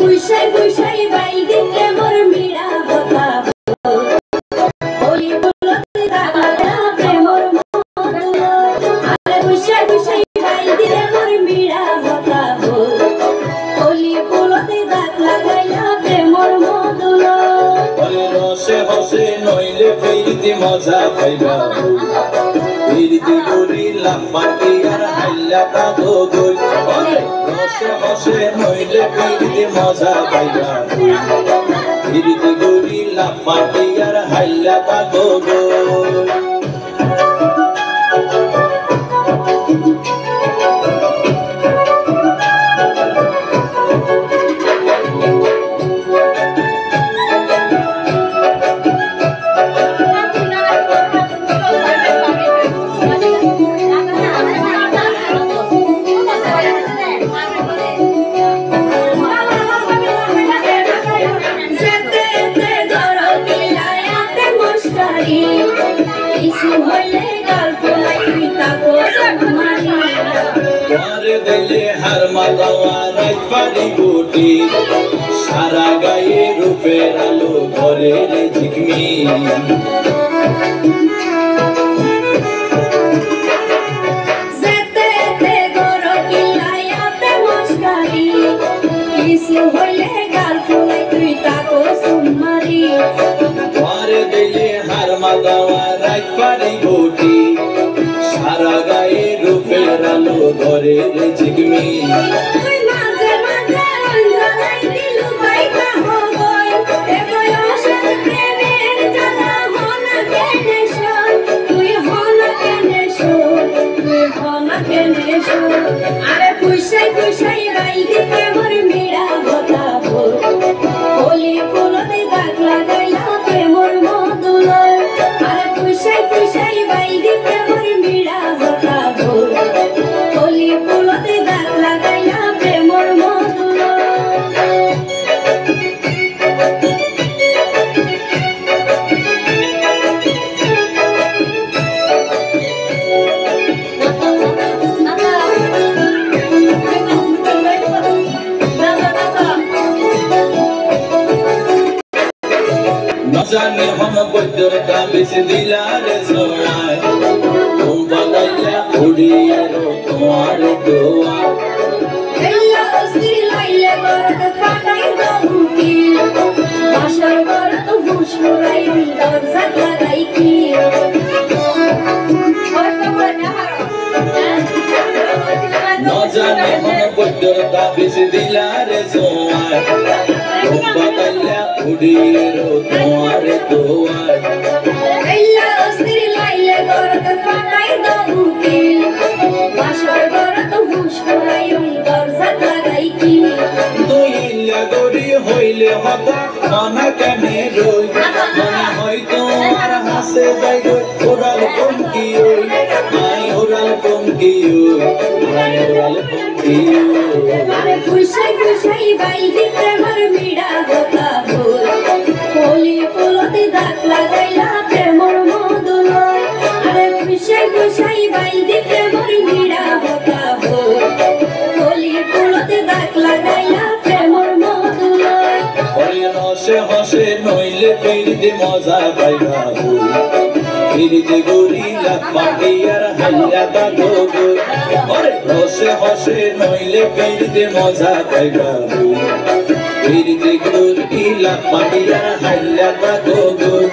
পুষাই পুষাই by দিতে মোর মিড়া হতা হলি ফুলতে দাগলা প্রেমর মধুল আরে পুষাই পুষাই by দিতে মোর মিড়া হতা হলি ফুলতে দাগলা গাইলা প্রেমর মধুল ওরে রসে হসে নইলে ফিরিতে মজা পাইবা ফিরিতে করিলাম পাটি আর হাইলা কাদো গই রসে হসে নইলে ফিরিতে মজা পাইবা ফিরিতে করিলাম পাটি আর হাইলা কাদো গই দিলে হার মালাওয়া রাত পারি গুটি সারা গায়ে রূপের আলো ঘরের ঝিকমি দিলে হার মালাওয়া রাত পারি গুটি সারা গায়ে রূপের আলো ঘরের ঝিকমি আরে পুষাই পুষাই বাই দিতে মোর মিড়া হতা হলি ফুলতে দাগলা গাইলা প্রেমর মধুল আরে পুষাই পুষাই বাই দিতে মোর মিড়া হতা হলি ফুলতে দাগলা গাইলা প্রেমর মধুল জানে হম বদর কা বিস দিলারে সোনায় তুম বাগাইয়া উড়িয়ে রো তোমার দোয়া এল্লা অস্ত্রি লাইলে গরত ফাটাই দমকি বাসর গরত হুশুরাই দরজা লাগাই কি জানে হম বদর কা বিস দিলারে সোনায় তুম বাগাইয়া উড়িয়ে রো তোমার দোয়া এল্লা অস্ত্রি লাইলে গরত ফাটাই দমকি বাসর গরত হুশুরাই দরজা লাগাই কি তুই লাগরি হইলে হতা মনা কেনে রই মনে হয় তোমার হাসে যাই গো ওরাল কমকি ওই আই ওরাল কমকি ওই আই ওরাল কমকি আরে পুষাই পুষাই বাই দিতে মোর মিড়া হতা হলি ফুলতে দাগলা গাইলা প্রেমর মধুল আরে পুষাই পুষাই বাই দিতে মোর মিড়া হতা হলি ফুলতে দাগলা গাইলা প্রেমর মধুল ওরে রসে হসে নইলে ফিরিতে মজা পাইবা ফিরিতে গরিলা পাটি আর হাইলা কাদো গই ওরে রসে হসে নইলে ফিরিতে মজা পাইবা ফিরিতে গরিলা পাটি আর হাইলা কাদো গই